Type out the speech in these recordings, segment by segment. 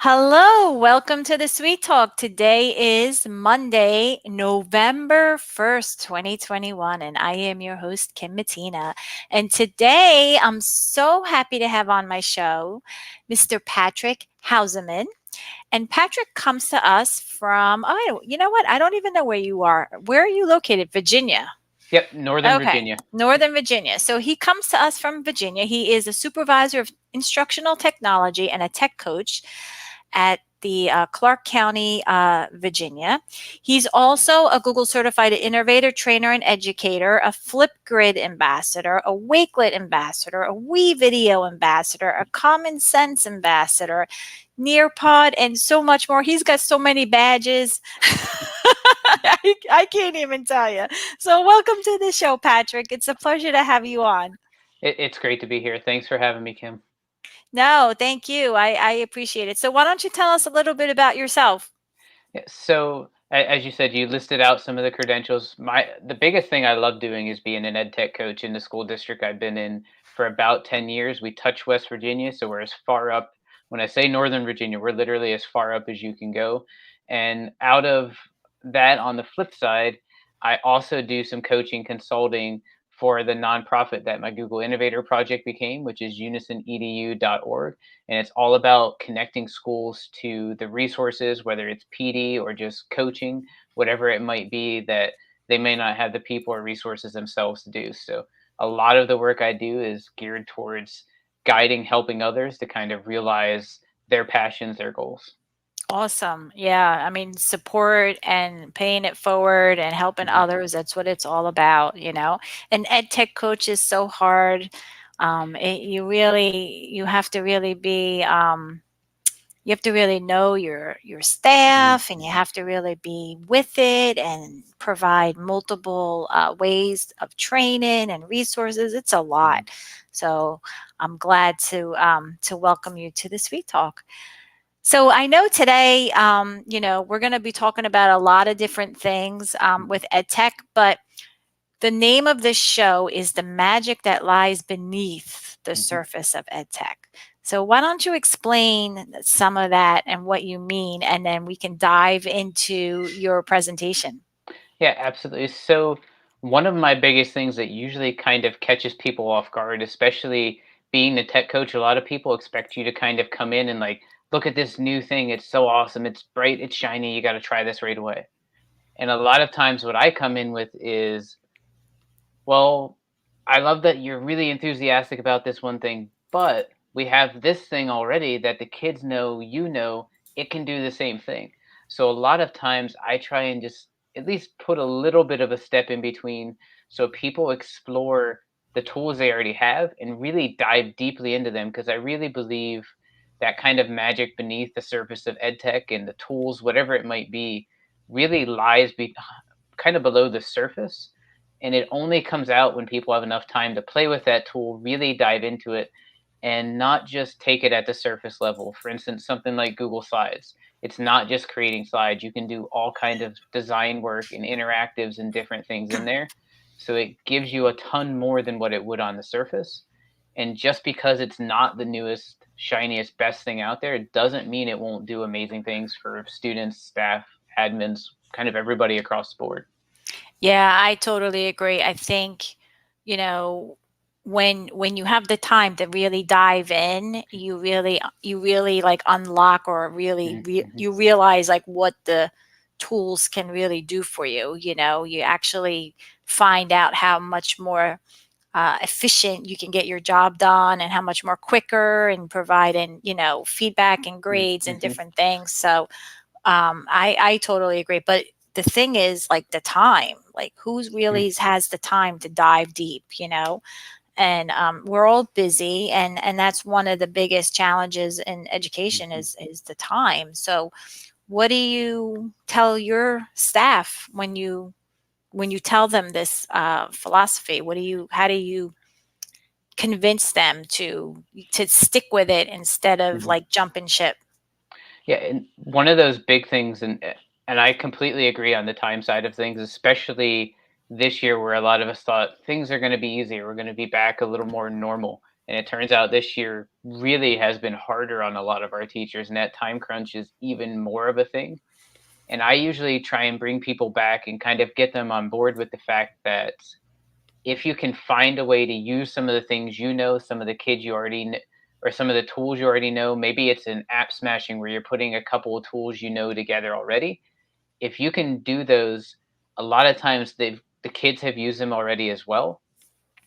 Hello, welcome to the Sweet Talk. Today is Monday, November 1st, 2021, and I am your host, Kim Matina. And today I'm so happy to have on my show Mr. Patrick Hausammann. And Patrick comes to us from, you know what? I don't even know where you are. Where are you located? Virginia. Yep, Northern Okay, Virginia. Northern Virginia. So he comes to us from Virginia. He is a supervisor of instructional technology and a tech coach at the Clark County, Virginia. He's also a Google certified innovator, trainer, and educator, a Flipgrid ambassador, a Wakelet ambassador, a WeVideo ambassador, a Common Sense ambassador, Nearpod, and so much more. He's got so many badges. I can't even tell you. So, welcome to the show, Patrick. It's a pleasure to have you on. It's great to be here. Thanks for having me, Kim. No, thank you. I appreciate it. So, why don't you tell us a little bit about yourself? Yeah, so, as you said, you listed out some of the credentials. The biggest thing I love doing is being an ed tech coach in the school district I've been in for about 10 years. We touch West Virginia, so we're as far up. When I say Northern Virginia, we're literally as far up as you can go. And out of that, on the flip side, I also do some coaching consulting for the nonprofit that my Google Innovator project became, which is unisonedu.org. And it's all about connecting schools to the resources, whether it's PD or just coaching, whatever it might be that they may not have the people or resources themselves to do. So a lot of the work I do is geared towards guiding, helping others to kind of realize their passions, their goals. Awesome. Yeah. I mean, support and paying it forward and helping Mhm. others. That's what it's all about, you know. An ed tech coach is so hard. You have to really be, you have to really know your Mhm. staff, and you have to really be with it and provide multiple ways of training and resources. It's a Mhm. lot. So I'm glad to welcome you to the Sweet Talk. So I know today, we're going to be talking about a lot of different things Mhm. with EdTech, but the name of this show is The Magic That Lies Beneath the Mhm. Surface of EdTech. So why don't you explain some of that and what you mean, and then we can dive into your presentation. Yeah, absolutely. So, one of my biggest things that usually kind of catches people off guard, especially being the tech coach, a lot of people expect you to kind of come in and like, look at this new thing. It's so awesome. It's bright. It's shiny. You got to try this right away. And a lot of times, what I come in with is, well, I love that you're really enthusiastic about this one thing, but we have this thing already that the kids know, it can do the same thing. So a lot of times I try and just at least put a little bit of a step in between so people explore the tools they already have and really dive deeply into them because I really believe that kind of magic beneath the surface of edtech and the tools, whatever it might be, really lies kind of below the surface, and it only comes out when people have enough time to play with that tool, really dive into it, and not just take it at the surface level. For instance, something like Google Slides. It's not just creating slides. You can do all kind of design work and interactives and different things in there. So it gives you a ton more than what it would on the surface. And just because it's not the newest, shiniest, best thing out there, it doesn't mean it won't do amazing things for students, staff, admins, kind of everybody across the board. Yeah, I totally agree. I think, you know, when you have the time to really dive in, you really like unlock, or really Mhm, mhm, you realize like what the tools can really do for you. You know, you actually find out how much more efficient you can get your job done, and how much more quicker, and providing, feedback and mhm, grades and mhm, different things. So I totally agree. But the thing is, like, the time, like, who's mhm, really has the time to dive deep, you know? And we're all busy, and that's one of the biggest challenges in education mhm. is the time. So, what do you tell your staff when you tell them this philosophy? How do you convince them to stick with it instead of Mhm. like jumping ship? Yeah, and one of those big things, and I completely agree on the time side of things, especially this year where a lot of us thought things are going to be easier. We're going to be back a little more normal. And it turns out this year really has been harder on a lot of our teachers, and that time crunch is even more of a thing. And I usually try and bring people back and kind of get them on board with the fact that if you can find a way to use some of the things you know, some of the kids you already or some of the tools you already know, maybe it's an app smashing where you're putting a couple of tools you know together already. If you can do those, a lot of times the kids have used them already as well.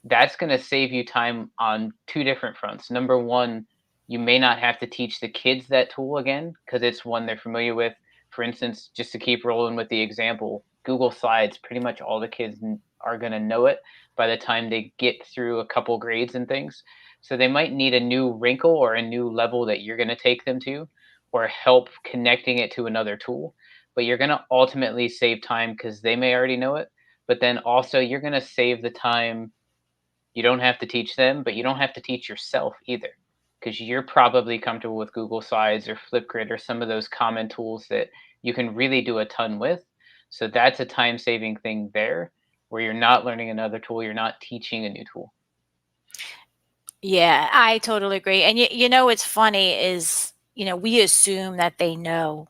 That's going to save you time on two different fronts. Number one, you may not have to teach the kids that tool again because it's one they're familiar with. For instance, just to keep rolling with the example, Google Slides, pretty much all the kids are going to know it by the time they get through a couple grades and things. So they might need a new wrinkle or a new level that you're going to take them to, or help connecting it to another tool. But you're going to ultimately save time because they may already know it. But then also, you're going to save the time. You don't have to teach them, but you don't have to teach yourself either, because you're probably comfortable with Google Slides or Flipgrid or some of those common tools that you can really do a ton with. So that's a time saving thing there, where you're not learning another tool, you're not teaching a new tool. Yeah, I totally agree. And you know what's funny is, we assume that they know,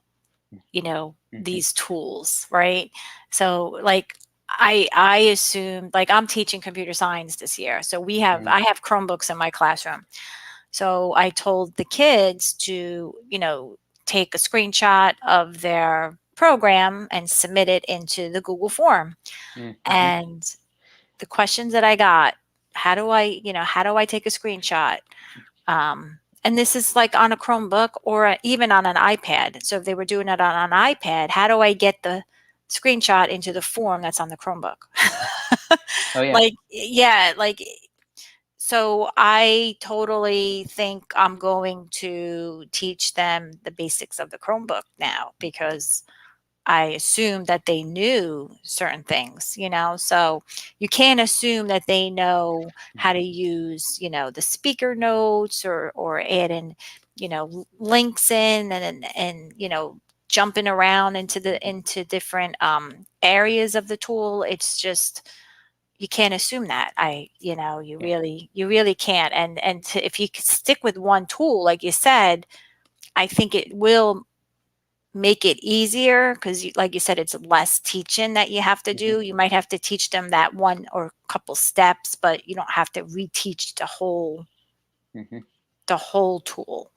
Mm-hmm. these tools, right? So like I assume, like, I'm teaching computer science this year. So I have Chromebooks in my classroom. So I told the kids to, take a screenshot of their program and submit it into the Google form. Mm-hmm. And the questions that I got, how do I take a screenshot? And this is like on a Chromebook or even on an iPad. So if they were doing it on an iPad, how do I get the screenshot into the form that's on the Chromebook? Oh yeah. Like, yeah, like, so I totally think I'm going to teach them the basics of the Chromebook now, because I assumed that they knew certain things, so you can't assume that they know how to use, the speaker notes, or add in, links in, and jumping around into different areas of the tool. It's just, you can't assume that. You Yeah. really can't. And if you stick with one tool, like you said, I think it will make it easier, because like you said, it's less teaching that you have to Mm-hmm. do. You might have to teach them that one or couple steps, but you don't have to reteach Mm-hmm. the whole tool.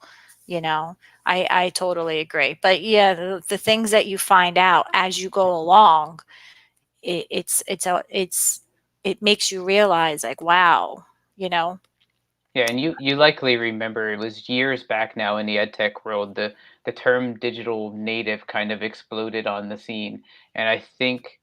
you know I totally agree. But yeah, the things that you find out as you go along, it makes you realize, like, wow. you know Yeah, and you likely remember it was years back now in the edtech world, the term digital native kind of exploded on the scene. And I think,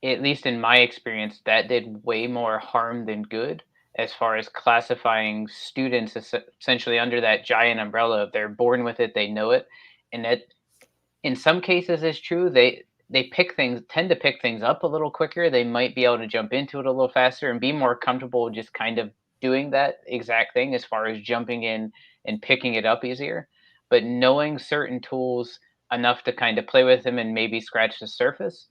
at least in my experience, that did way more harm than good as far as classifying students essentially under that giant umbrella of they're born with it, they know it. And that in some cases is true. They tend to pick things up a little quicker. They might be able to jump into it a little faster and be more comfortable just kind of doing that exact thing as far as jumping in and picking it up easier. But knowing certain tools enough to kind of play with them and maybe scratch the surface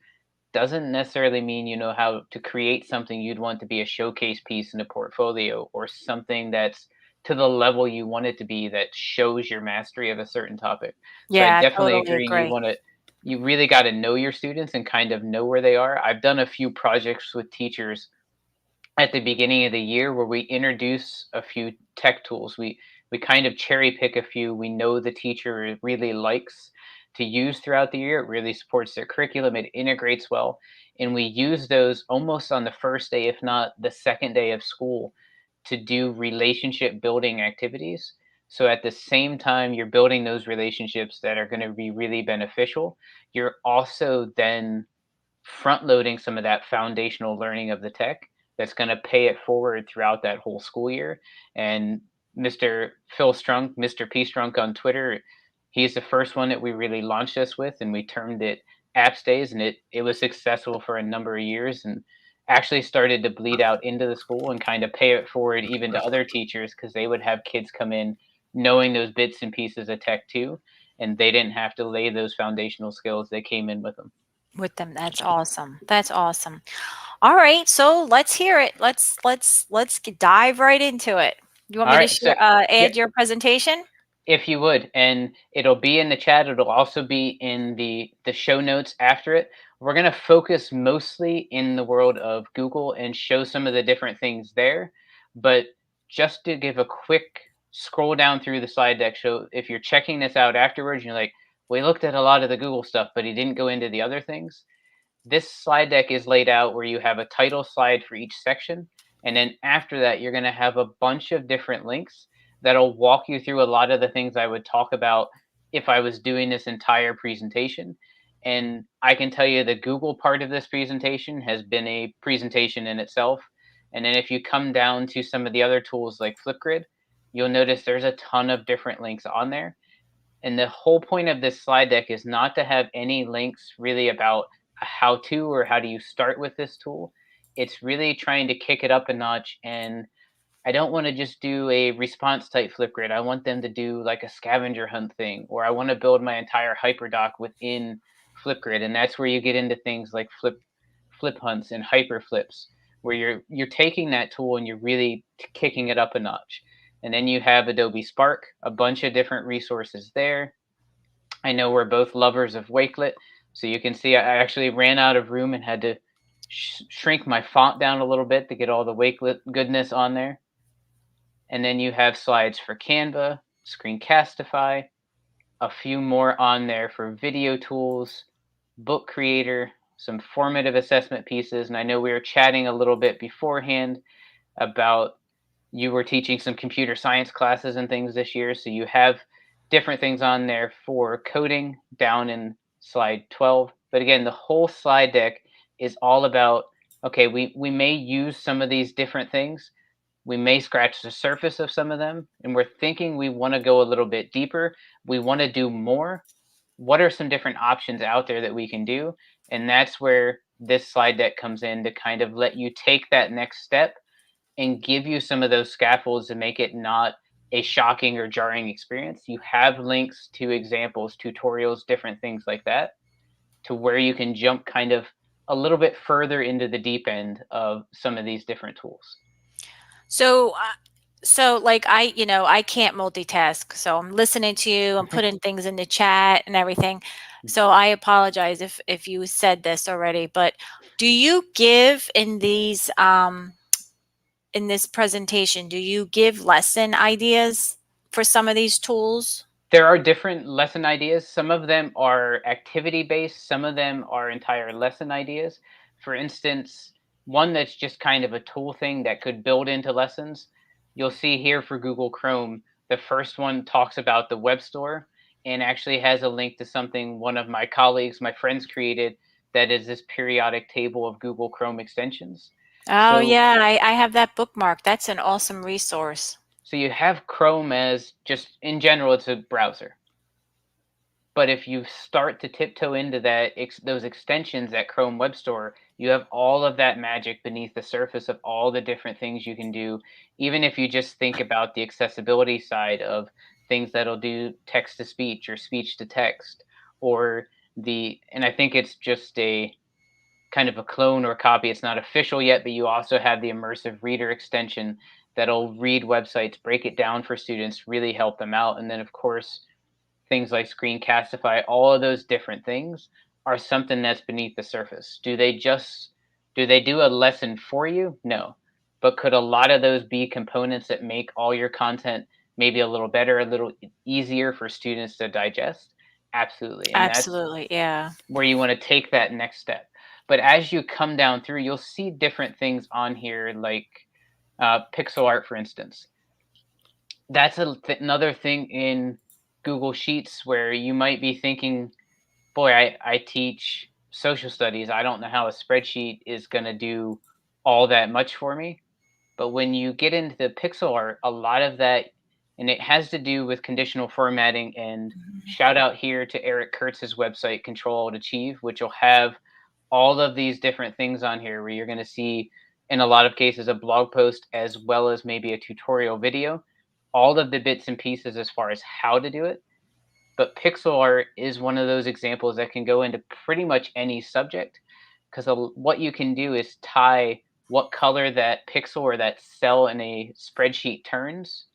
doesn't necessarily mean you know how to create something you'd want to be a showcase piece in a portfolio, or something that's to the level you want it to be that shows your mastery of a certain topic. So I yeah, I definitely totally agree. agree. You really got to know your students and kind of know where they are. I've done a few projects with teachers at the beginning of the year where we introduce a few tech tools. We kind of cherry pick a few we know the teacher really likes to use throughout the year. It really supports their curriculum. It integrates well, and we use those almost on the first day, if not the second day of school, to do relationship building activities. So at the same time you're building those relationships that are going to be really beneficial, you're also then front loading some of that foundational learning of the tech that's going to pay it forward throughout that whole school year. And Mr. Phil Strunk, Mr. P Strunk on Twitter, he's the first one that we really launched this with, and we termed it Apps Days, and it was successful for a number of years, and actually started to bleed out into the school and kind of pay it forward even to other teachers, because they would have kids come in knowing those bits and pieces of tech too, and they didn't have to lay those foundational skills. They came in with them. With them, that's awesome. That's awesome. All right, so let's hear it. Let's dive right into it. You want All me to right. So share, yeah, add your presentation? if you would, and it'll be in the chat, it'll also be in the show notes after it. We're going to focus mostly in the world of Google and show some of the different things there, but just to give a quick scroll down through the slide deck, so if you're checking this out afterwards, you're like, we looked at a lot of the Google stuff, but he didn't go into the other things. This slide deck is laid out where you have a title slide for each section, and then after that you're going to have a bunch of different links that'll walk you through a lot of the things I would talk about if I was doing this entire presentation. And I can tell you the Google part of this presentation has been a presentation in itself. And then if you come down to some of the other tools like Flipgrid, you'll notice there's a ton of different links on there. And the whole point of this slide deck is not to have any links really about a how to or how do you start with this tool. It's really trying to kick it up a notch. And I don't want to just do a response type Flipgrid. I want them to do like a scavenger hunt thing, or I want to build my entire hyperdoc within Flipgrid. And that's where you get into things like flip hunts and hyper flips, where you're taking that tool and you're really kicking it up a notch. And then you have Adobe Spark, a bunch of different resources there. I know we're both lovers of Wakelet, so you can see I actually ran out of room and had to shrink my font down a little bit to get all the Wakelet goodness on there. And then you have slides for Canva, Screencastify, a few more on there for video tools, Book Creator, some formative assessment pieces. And I know we were chatting a little bit beforehand about you were teaching some computer science classes and things this year. So you have different things on there for coding down in slide 12. But again, the whole slide deck is all about, okay, we may use some of these different things. We may scratch the surface of some of them, and we're thinking we want to go a little bit deeper. We want to do more. What are some different options out there that we can do? And that's where this slide deck comes in to kind of let you take that next step and give you some of those scaffolds to make it not a shocking or jarring experience. You have links to examples, tutorials, different things like that, to where you can jump kind of a little bit further into the deep end of some of these different tools. So, like I can't multitask. So I'm listening to you, I'm putting things in the chat and everything. So I apologize if you said this already, but do you give in this presentation, do you give lesson ideas for some of these tools? There are different lesson ideas. Some of them are activity based, some of them are entire lesson ideas. For instance, one that's just kind of a tool thing that could build into lessons. You'll see here for Google Chrome, the first one talks about the web store and actually has a link to something one of my colleagues, my friends created, that is this periodic table of Google Chrome extensions. Oh So yeah, I have that bookmark. That's an awesome resource. so you have Chrome as just in general, it's a browser. But if you start to tiptoe into those extensions at Chrome Web Store, you have all of that magic beneath the surface of all the different things you can do. Even if you just think about the accessibility side of things that'll do text to speech or speech to text, or and I think it's just a kind of a clone or copy. It's not official yet, but you also have the immersive reader extension that'll read websites, break it down for students, really help them out. And then, of course, things like Screencastify, all of those different things are something that's beneath the surface. Do they do a lesson for you? No. But could a lot of those be components that make all your content maybe a little better, a little easier for students to digest? Absolutely. And that's Absolutely, yeah. where you want to take that next step. But as you come down through, you'll see different things on here, like pixel art, for instance. That's another thing in Google Sheets where you might be thinking, boy, I teach social studies. I don't know how a spreadsheet is going to do all that much for me. But when you get into the pixel art, a lot of that, and it has to do with conditional formatting. And shout out here to Eric Kurtz's website, Control Alt Achieve, which will have all of these different things on here where you're going to see, in a lot of cases, a blog post as well as maybe a tutorial video, all of the bits and pieces as far as how to do it. But pixel art is one of those examples that can go into pretty much any subject, because what you can do is tie what color that pixel or that cell in a spreadsheet turns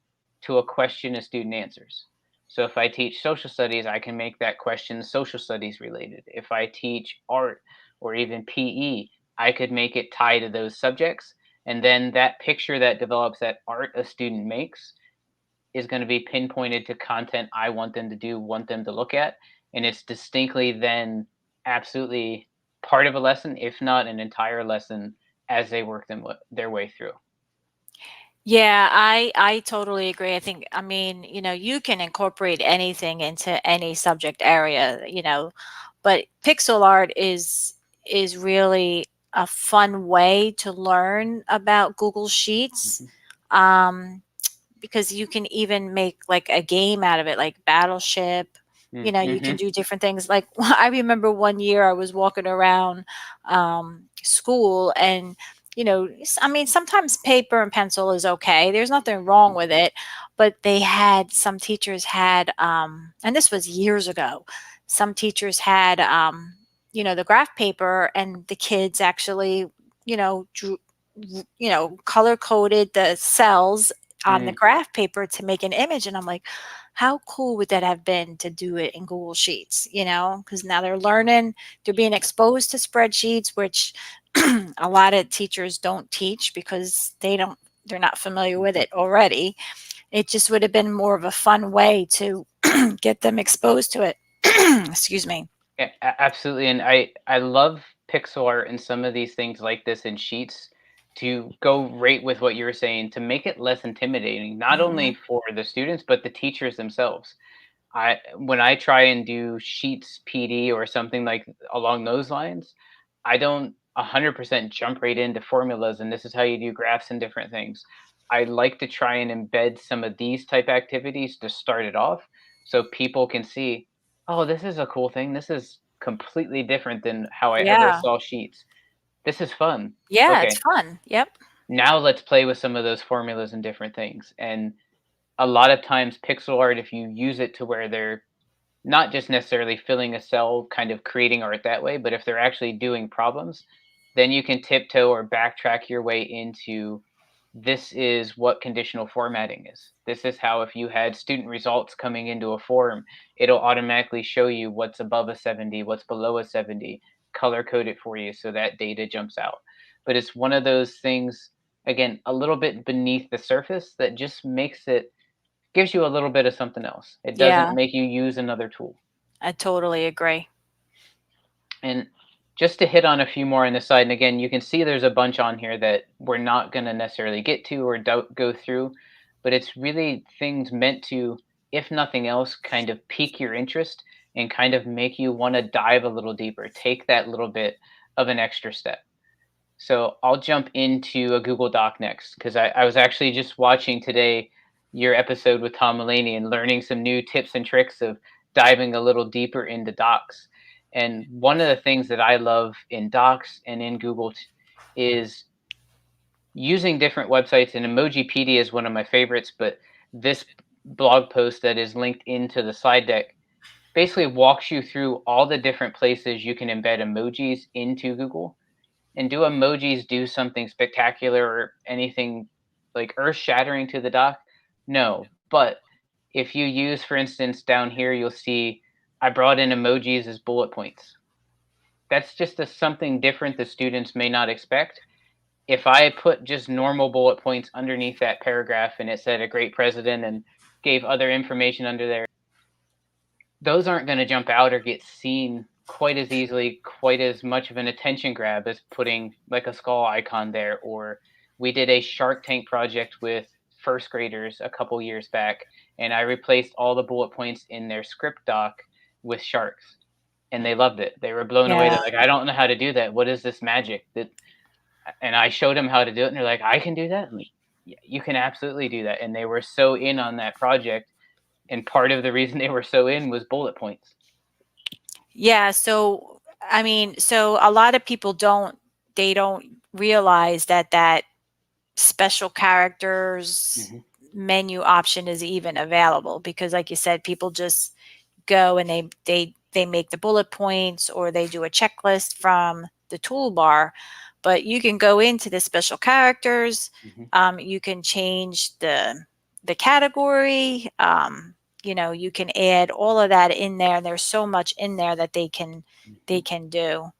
to a question a student answers. So if I teach social studies, I can make that question social studies related. If I teach art or even PE, I could make it tie to those subjects. And then that picture that develops, that art a student makes, is going to be pinpointed to content I want them to do, want them to look at. And it's distinctly then absolutely part of a lesson, if not an entire lesson, as they work their way through. Yeah, I totally agree. I think, I mean, you can incorporate anything into any subject area, but pixel art is really a fun way to learn about Google Sheets. Mm-hmm. Um, because you can even make like a game out of it, like Battleship. You can Mm-hmm. do different things. Like I remember one year I was walking around school, and I mean, sometimes paper and pencil is okay. There's nothing wrong with it, but some teachers had, and this was years ago. Some teachers had, the graph paper, and the kids actually, drew, color coded the cells on the Mm. graph paper to make an image. And I'm like, how cool would that have been to do it in Google Sheets, because now they're learning, they're being exposed to spreadsheets, which a lot of teachers don't teach because they're not familiar with Mhm. it already. It just would have been more of a fun way to get them exposed to it. Excuse me. Yeah, absolutely. And I love pixel art and some of these things like this in Sheets to go right with what you were saying to make it less intimidating, not Hmm. only for the students, but the teachers themselves. I when I try and do Sheets PD or something like along those lines, I don't 100% jump right into formulas and this is how you do graphs and different things. I like to try and embed some of these type activities to start it off so people can see, oh, this is a cool thing. This is completely different than how I ever Yeah. saw Sheets. This is fun. Yeah, it's Okay, fun. Yep. now let's play with some of those formulas and different things. And a lot of times pixel art, if you use it to where they're not just necessarily filling a cell, kind of creating art that way, but if they're actually doing problems, then you can tiptoe or backtrack your way into this is what conditional formatting is. This is how, if you had student results coming into a form, it'll automatically show you what's above a 70, what's below a 70, color code it for you so that data jumps out. But it's one of those things, again, a little bit beneath the surface that just makes it, gives you a little bit of something else. It doesn't Yeah, make you use another tool. I totally agree. And just to hit on a few more on the side, and again, you can see there's a bunch on here that we're not going to necessarily get to or go through, but it's really things meant to, if nothing else, kind of pique your interest and kind of make you want to dive a little deeper, take that little bit of an extra step. So I'll jump into a Google Doc next because I was actually just watching today your episode with Tom Mulaney and learning some new tips and tricks of diving a little deeper into Docs. And one of the things that I love in Docs and in Google is using different websites. And Emojipedia is one of my favorites, but this blog post that is linked into the slide deck basically walks you through all the different places you can embed emojis into Google. And do emojis do something spectacular or anything like earth shattering to the doc? No. But if you use, for instance, down here, you'll see I brought in emojis as bullet points. That's just something different the students may not expect. If I put just normal bullet points underneath that paragraph and it said a great president and gave other information under there, those aren't going to jump out or get seen quite as easily, quite as much of an attention grab as putting like a skull icon there. Or we did a Shark Tank project with first graders a couple years back, and I replaced all the bullet points in their script doc with sharks, and they loved it. They were blown away. Yeah. They're like, I don't know how to do that. What is this magic? That, and I showed them how to do it, and they're like, I can do that. I'm like, yeah, you can absolutely do that. And they were so in on that project, and part of the reason they were so in was bullet points. Yeah, so I mean, so a lot of people don't realize that special characters Mhm. menu option is even available, because like you said, people just go and they make the bullet points, or they do a checklist from the toolbar, but you can go into the special characters. Mhm. You can change the category. You can add all of that in there. There's so much in there that they Mhm. can do.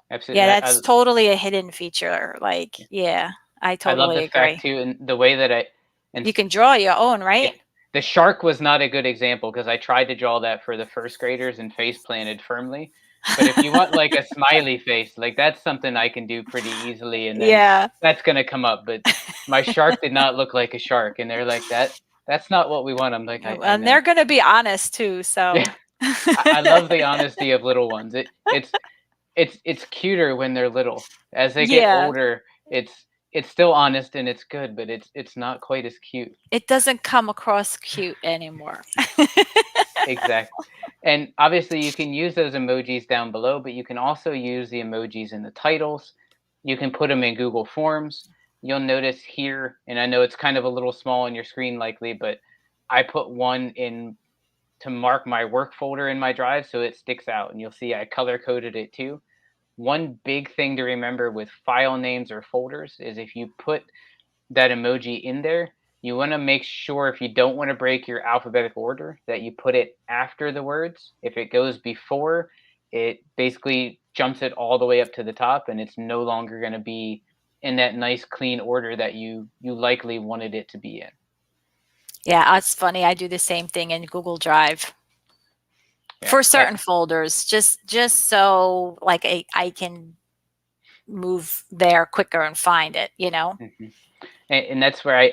Yeah, Absolutely. that's totally a hidden feature. Like, Yeah. yeah, I I love totally the fact agree. too, and the way that and You can draw your own, yeah, right? the shark was not a good example because I tried to draw that for the first graders and face planted firmly. But if you want like a smiley face, like that's something I can do pretty easily, and then Yeah. that's gonna come up. But my shark did not look like a shark, and they're like That's not what we want. I'm like, I And they're know. gonna be honest too, so Yeah, I love the honesty of little ones. It's cuter when they're little. As they get Yeah. older, it's still honest and it's good, but it's not quite as cute. It doesn't come across cute anymore. Exactly. And obviously you can use those emojis down below, but you can also use the emojis in the titles. You can put them in Google Forms. You'll notice here, and I know it's kind of a little small on your screen likely, but I put one in to mark my work folder in my drive so it sticks out. And you'll see I color coded it too. One big thing to remember with file names or folders is if you put that emoji in there, you want to make sure if you don't want to break your alphabetical order that you put it after the words. If it goes before, it basically jumps it all the way up to the top and it's no longer going to be in that nice clean order that you likely wanted it to be in. Yeah, that's funny. I do the same thing in Google Drive Yeah. for certain folders, just so like I can move there quicker and find it, you know? Mhm. And that's where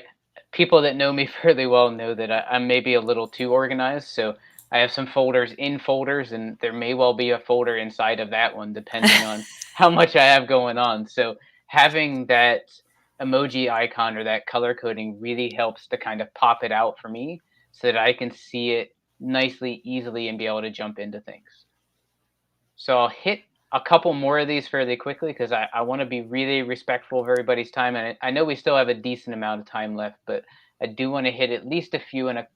people that know me fairly well know that I'm maybe a little too organized. So I have some folders in folders, and there may well be a folder inside of that one, depending on how much I have going on. So having that emoji icon or that color coding really helps to kind of pop it out for me so that I can see it nicely, easily, and be able to jump into things. So I'll hit a couple more of these fairly quickly because I want to be really respectful of everybody's time. And I know we still have a decent amount of time left, but I do want to hit at least a few and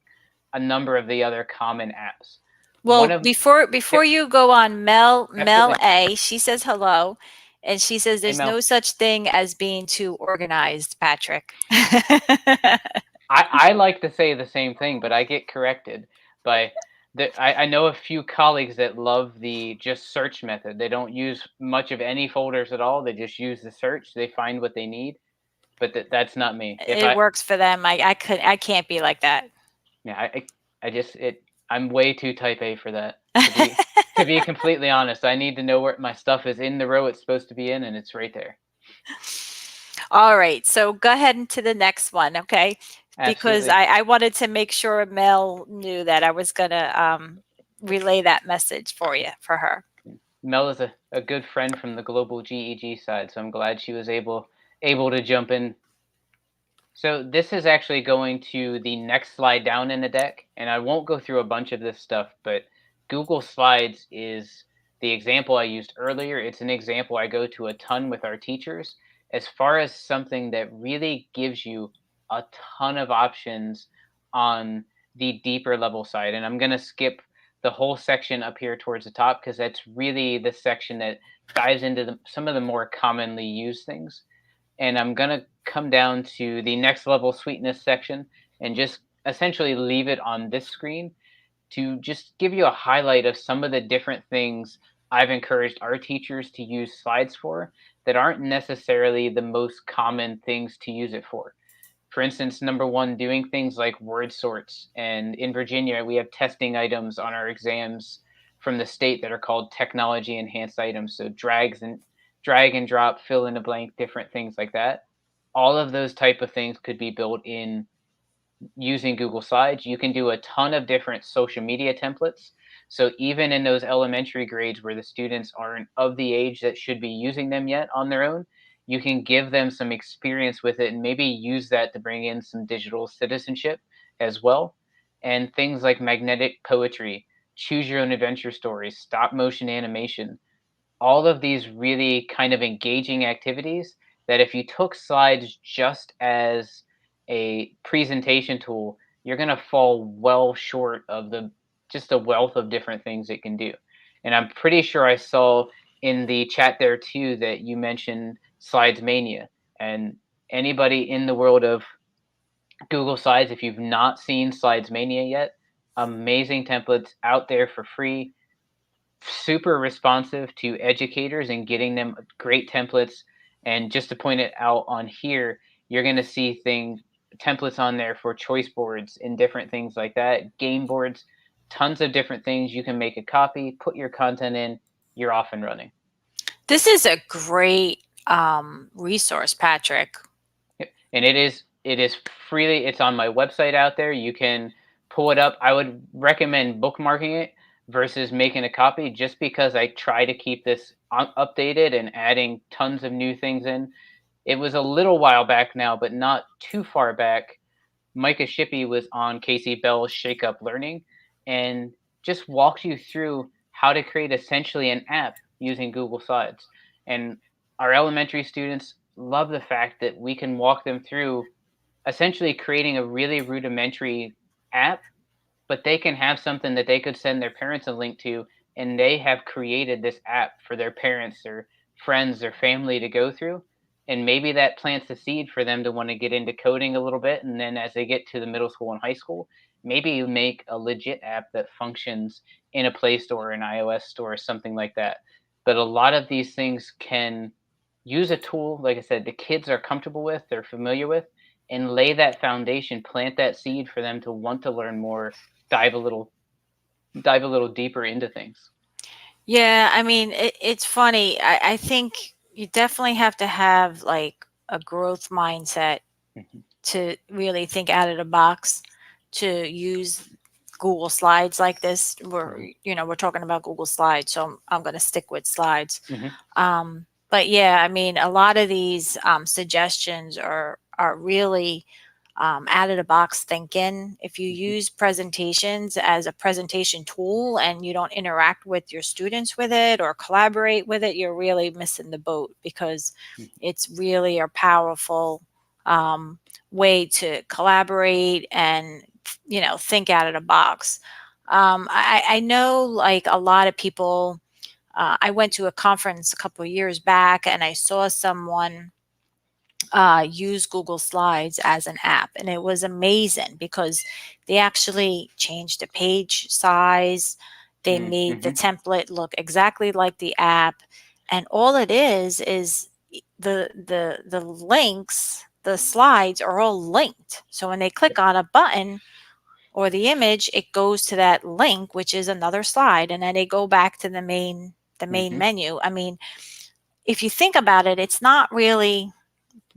a number of the other common apps. One Well, of before Yep, you go on, Mel absolutely. A, she says hello, and she says Hey there's Mel. no such thing as being too organized, Patrick. I like to say the same thing, but I get corrected by I know a few colleagues that love the just search method. They don't use much of any folders at all. They just use the search. They find what they need. But that's not me. If It works for them. I can't be like that. Yeah, I just I'm way too type A for that. To be completely honest, I need to know where my stuff is in the row it's supposed to be in, and it's right there. All right, so go ahead into the next one, okay? Because Absolutely. I wanted to make sure Mel knew that I was gonna relay that message for her. Mel is a good friend from the global GEG side, so I'm glad she was able to jump in. So this is actually going to the next slide down in the deck, and I won't go through a bunch of this stuff, but Google Slides is the example I used earlier. It's an example I go to a ton with our teachers as far as something that really gives you a ton of options on the deeper level side. And I'm going to skip the whole section up here towards the top because that's really the section that dives into some of the more commonly used things, and I'm going to come down to the next level sweetness section and just essentially leave it on this screen to just give you a highlight of some of the different things I've encouraged our teachers to use slides for that aren't necessarily the most common things to use it for. For instance, number one, doing things like word sorts. And in Virginia, we have testing items on our exams from the state that are called technology enhanced items. So drag and drop, fill in a blank, different things like that. All of those type of things could be built in using Google Slides. You can do a ton of different social media templates. So even in those elementary grades where the students aren't of the age that should be using them yet on their own, you can give them some experience with it and maybe use that to bring in some digital citizenship as well. And things like magnetic poetry, choose your own adventure stories, stop motion animation, all of these really kind of engaging activities that if you took slides just as a presentation tool, you're going to fall well short of the just a wealth of different things it can do. And I'm pretty sure I saw in the chat there too that you mentioned Slides Mania, and anybody in the world of Google Slides, if you've not seen Slides Mania yet, amazing templates out there for free, super responsive to educators and getting them great templates. And just to point it out on here, you're going to see templates on there for choice boards and different things like that, game boards, tons of different things. You can make a copy, put your content in, you're off and running. This is a great resource, Patrick. And it is freely, it's on my website out there. You can pull it up. I would recommend bookmarking it versus making a copy, just because I try to keep this updated and adding tons of new things in. It was a little while back now, but not too far back. Micah Shippey was on Casey Bell's Shake Up Learning and just walked you through how to create essentially an app using Google Slides. And our elementary students love the fact that we can walk them through essentially creating a really rudimentary app, but they can have something that they could send their parents a link to, and they have created this app for their parents or friends or family to go through. And maybe that plants a seed for them to want to get into coding a little bit, and then as they get to the middle school and high school, maybe you make a legit app that functions in a Play Store or an iOS store or something like that. But a lot of these things can use a tool, like I said, the kids are comfortable with, they're familiar with, and lay that foundation, plant that seed for them to want to learn more, dive a little deeper into things. Yeah, I mean, it's funny. I think you definitely have to have like a growth mindset Mhm. to really think out of the box to use Google Slides like this. Mhm. We're talking about Google Slides, so I'm going to stick with slides. Mhm. But yeah, I mean, a lot of these suggestions are really out of the box thinking. If you Mhm. use presentations as a presentation tool and you don't interact with your students with it or collaborate with it, you're really missing the boat, because Mhm. it's really a powerful um, way to collaborate and think out of the box. I know like a lot of people. I went to a conference a couple of years back and I saw someone use Google Slides as an app. And it was amazing because they actually changed the page size. They made the Mhm. template look exactly like the app. And all it is the links, the slides are all linked. So when they click on a button or the image, it goes to that link, which is another slide, and then they go back to the main Mhm. menu. I mean, if you think about it, it's not really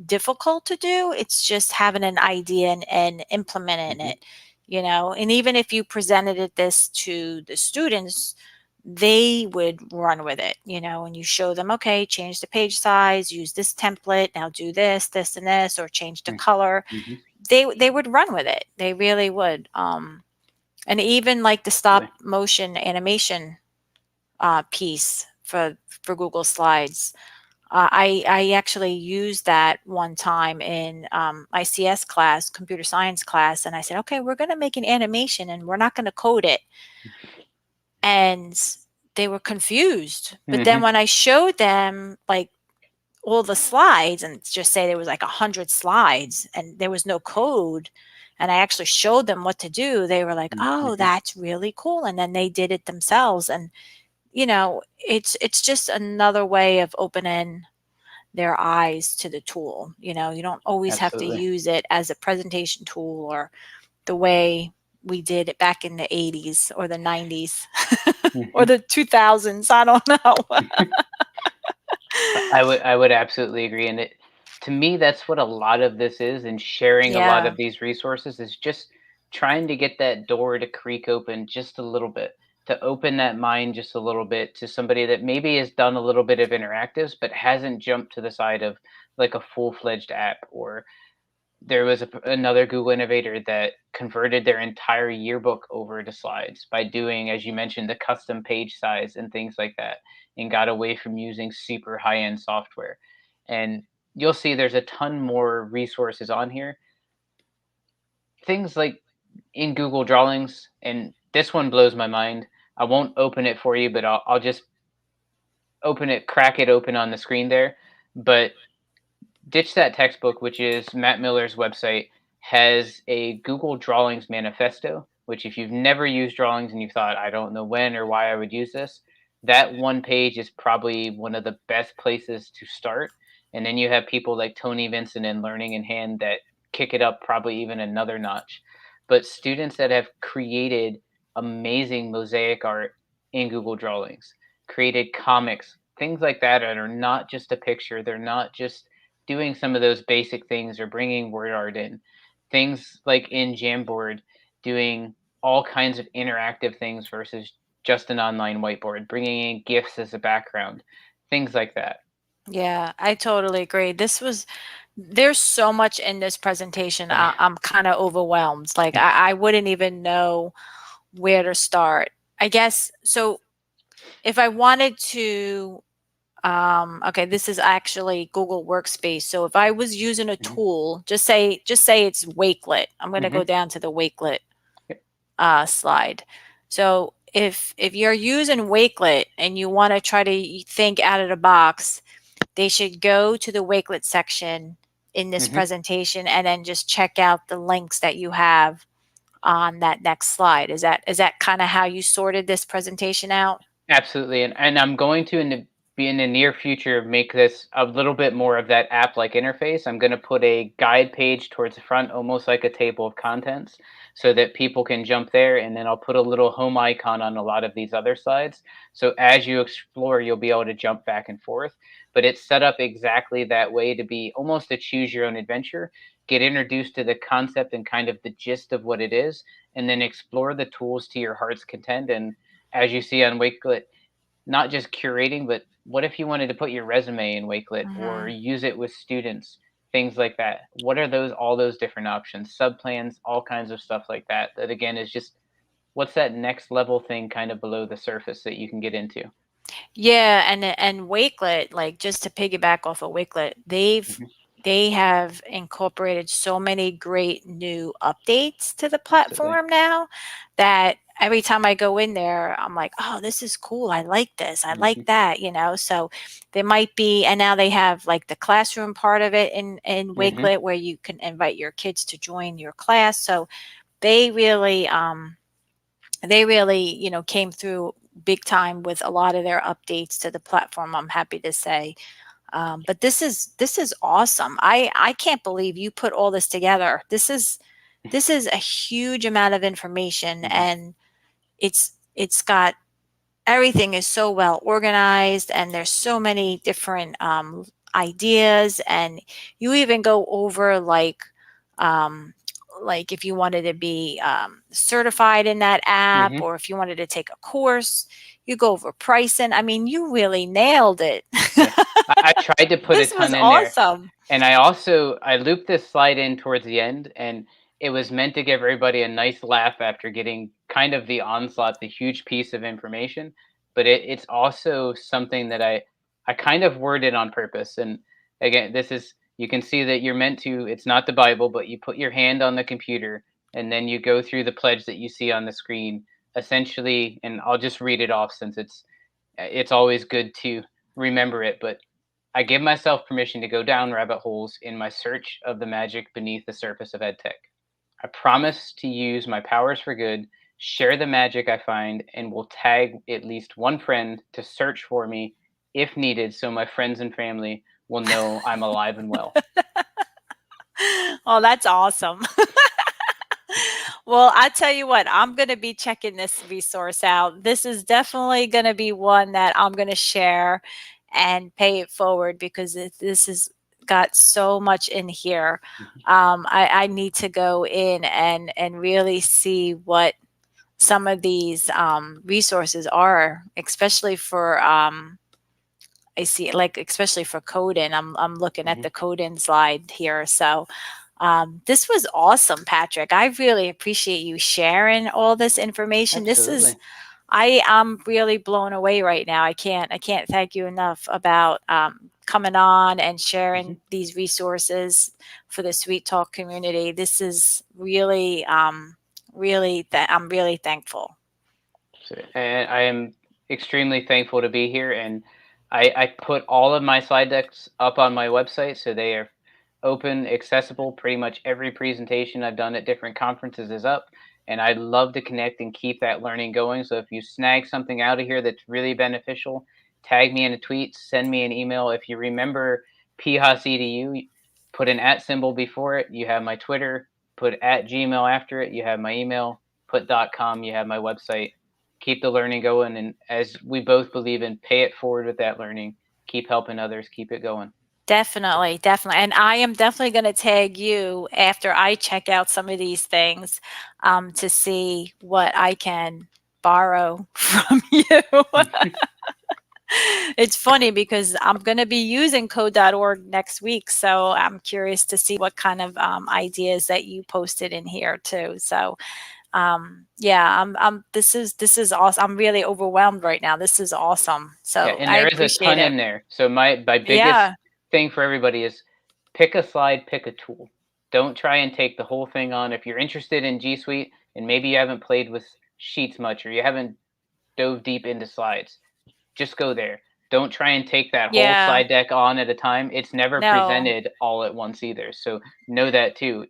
difficult to do. It's just having an idea and implementing Mhm. it, And even if you presented this to the students, they would run with it, and you show them, okay, change the page size, use this template, now do this, this, and this, or change the Mhm. color. Mhm. They would run with it. They really would. And even like the stop Absolutely. motion animation piece for Google Slides. I actually used that one time in my CS class, computer science class, and I said, okay, we're going to make an animation and we're not going to code it. And they were confused. But then Mhm. when I showed them like all the slides, and just say there was like 100 slides and there was no code, and I actually showed them what to do, they were like, oh, Mhm. that's really cool. And then they did it themselves. And it's just another way of opening their eyes to the tool. You don't always have to Absolutely. use it as a presentation tool or the way we did it back in the 80s or the 90s or Mhm. the 2000s. I don't know. I would absolutely agree, and it to me that's what a lot of this is, and sharing a lot Yeah. of these resources is just trying to get that door to creak open just a little bit, to open that mind just a little bit to somebody that maybe has done a little bit of interactives but hasn't jumped to the side of like a full-fledged app. Or there was another Google innovator that converted their entire yearbook over to slides by doing, as you mentioned, the custom page size and things like that, and got away from using super high end software. And you'll see there's a ton more resources on here. Things like in Google Drawings, and this one blows my mind. I won't open it for you, but I'll just crack it open on the screen there. But Ditch That Textbook, which is Matt Miller's website, has a Google Drawings manifesto, which if you've never used drawings and you thought, I don't know when or why I would use this, that one page is probably one of the best places to start. And then you have people like Tony Vincent and Learning in Hand that kick it up probably even another notch. But students that have created amazing mosaic art in Google Drawings, created comics, things like that are not just a picture, they're not just doing some of those basic things or bringing word art in. Things like in Jamboard, doing all kinds of interactive things versus just an online whiteboard, bringing in GIFs as a background, things like that. Yeah, I totally agree. There's so much in this presentation. I'm kind of overwhelmed. Like I wouldn't even know where to start. I guess so. If I wanted to, okay, this is actually Google Workspace. So if I was using a Mhm, tool, just say it's Wakelet. I'm going to go mhm, down to the Wakelet yep, slide. So if you're using Wakelet and you want to try to think out of the box, they should go to the Wakelet section in this mhm. presentation and then just check out the links that you have on that next slide. Is that kind of how you sorted this presentation out? Absolutely, and I'm going to be in the near future make this a little bit more of that app-like interface. I'm going to put a guide page towards the front, almost like a table of contents, so that people can jump there. And then I'll put a little home icon on a lot of these other slides. So as you explore, you'll be able to jump back and forth. But it's set up exactly that way to be almost a choose your own adventure. Get introduced to the concept and kind of the gist of what it is, and then explore the tools to your heart's content. And as you see on Wakelet, not just curating, but what if you wanted to put your resume in Wakelet or Hmm. use it with students, things like that? What are those, all those different options, subplans, all kinds of stuff like that? That again is just what's that next level thing kind of below the surface that you can get into? Yeah, and Wakelet, like just to piggyback off of Wakelet, Hmm. they have incorporated so many great new updates to the Absolutely. platform now that every time I go in there, I'm like, oh, this is cool. I like this. I like Hmm. that. So there might be, and now they have like the classroom part of it in Hmm. Wakelet where you can invite your kids to join your class. So they really came through big time with a lot of their updates to the platform, I'm happy to say. But this is awesome. I can't believe you put all this together. This is a huge amount of information, Hmm. and it's got everything is so well organized, and there's so many different ideas, and you even go over um, like if you wanted to be certified in that app, Hmm. or if you wanted to take a course, you go over pricing. I mean, you really nailed it. Yeah, I tried to put a This was ton in there. awesome. And I looped this slide in towards the end, and it was meant to give everybody a nice laugh after getting kind of the onslaught, the huge piece of information. But it's also something that I kind of worded on purpose. And again, this is, you can see that you're meant to. It's not the Bible, but you put your hand on the computer, and then you go through the pledge that you see on the screen, essentially. And I'll just read it off since it's always good to remember it. But I give myself permission to go down rabbit holes in my search of the magic beneath the surface of edtech. I promise to use my powers for good, share the magic I find, and will tag at least one friend to search for me if needed so my friends and family will know I'm alive and well. Oh, that's awesome. Well, I tell you what, I'm going to be checking this resource out. This is definitely going to be one that I'm going to share and pay it forward because this has got so much in here. Mhm. I need to go in and really see what some of these resources are, especially for I see, like, especially for coding. I'm looking at Mhm. the coding slide here. So this was awesome, Patrick. I really appreciate you sharing all this information. Absolutely. I am really blown away right now. I can't thank you enough about coming on and Mhm. sharing these resources for the Sweet Talk community. This is really, I'm really thankful. So, and I am extremely thankful to be here. And I put all of my slide decks up on my website, so they are open, accessible. Pretty much every presentation I've done at different conferences is up, and I'd love to connect and keep that learning going. So if you snag something out of here that's really beneficial, tag me in a tweet, send me an email. If you remember PHAS put an at symbol before it, you have my Twitter. Put at Gmail after it, you have my email. Put .com, you have my website. Keep the learning going, and as we both believe in, pay it forward with that learning. Keep helping others, keep it going. Definitely, definitely. And I am definitely going to tag you after I check out some of these things to see what I can borrow from you. It's funny because I'm going to be using code.org next week. So I'm curious to see what kind of ideas that you posted in here too. So yeah, this is awesome. I'm really overwhelmed right now. This is awesome. Yeah, So and I there is a appreciate ton it. in there. So my biggest Yeah. thing for everybody is pick a slide, pick a tool. Don't try and take the whole thing on. If you're interested in G Suite and maybe you haven't played with Sheets much or you haven't dove deep into slides, just go there. Don't try and take that whole Yeah. slide deck on at a time. It's never No. presented all at once either. So know that too.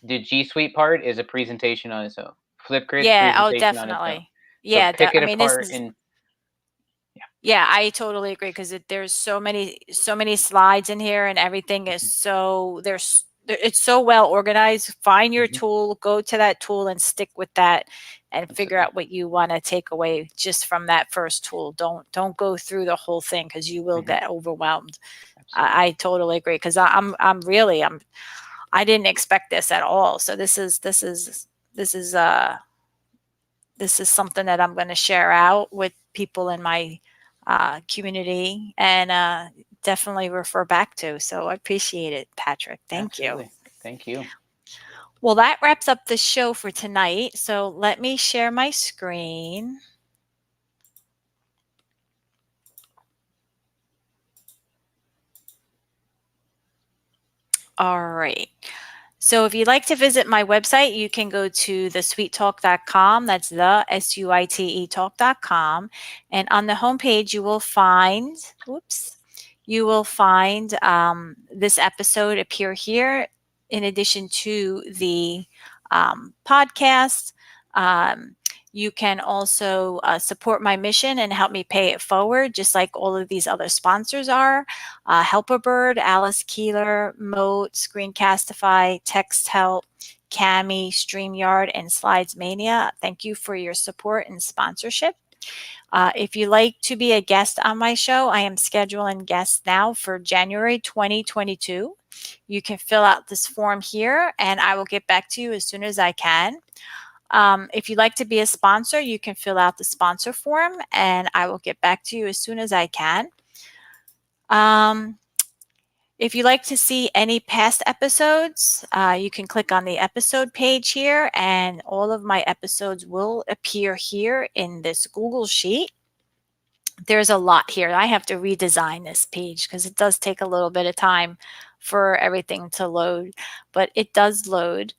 The G Suite part is a presentation on its own. Flipgrid's Yeah, oh, presentation on its own. definitely. So Yeah, pick I it mean, this apart is and yeah. yeah, I totally agree because there's so many slides in here and everything is Mhm, it's so well organized. Find your mhm, tool, go to that tool and stick with that and figure absolutely. out what you want to take away just from that first tool. Don't go through the whole thing because you will Mhm, get overwhelmed. absolutely. I totally agree because I didn't expect this at all. So this is this is something that I'm going to share out with people in my community and definitely refer back to. So I appreciate it, Patrick. Thank you. Absolutely. Thank you. Well, that wraps up the show for tonight. So let me share my screen. All right. So if you'd like to visit my website, you can go to thesuitetalk.com. That's the SUITE talk.com. And on the homepage, you will find, whoops, you will find this episode appear here in addition to the podcast. Um, you can also support my mission and help me pay it forward, just like all of these other sponsors are. Helperbird, Alice Keeler, Moat, Screencastify, Text Help, Cami, StreamYard, and Slides Mania. Thank you for your support and sponsorship. If you'd like to be a guest on my show, I am scheduling guests now for January 2022. You can fill out this form here and I will get back to you as soon as I can. If you'd like to be a sponsor, you can fill out the sponsor form and I will get back to you as soon as I can. If you'd like to see any past episodes, you can click on the episode page here and all of my episodes will appear here in this Google Sheet. There's a lot here. I have to redesign this page because it does take a little bit of time for everything to load, but it does load.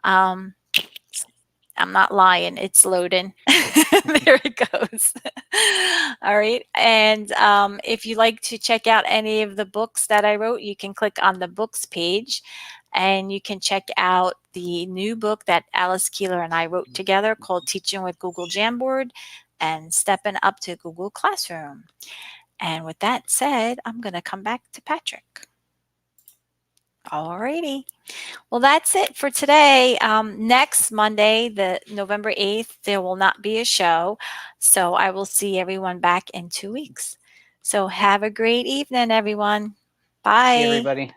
Um, I'm not lying. It's loading. There it goes. All right. And if you like to check out any of the books that I wrote, you can click on the books page and you can check out the new book that Alice Keeler and I wrote together called Teaching with Google Jamboard and Stepping Up to Google Classroom. And with that said, I'm going to come back to Patrick. All righty. Well, that's it for today. Next Monday, the November 8th, there will not be a show. So I will see everyone back in 2 weeks. So have a great evening, everyone. See Bye. everybody.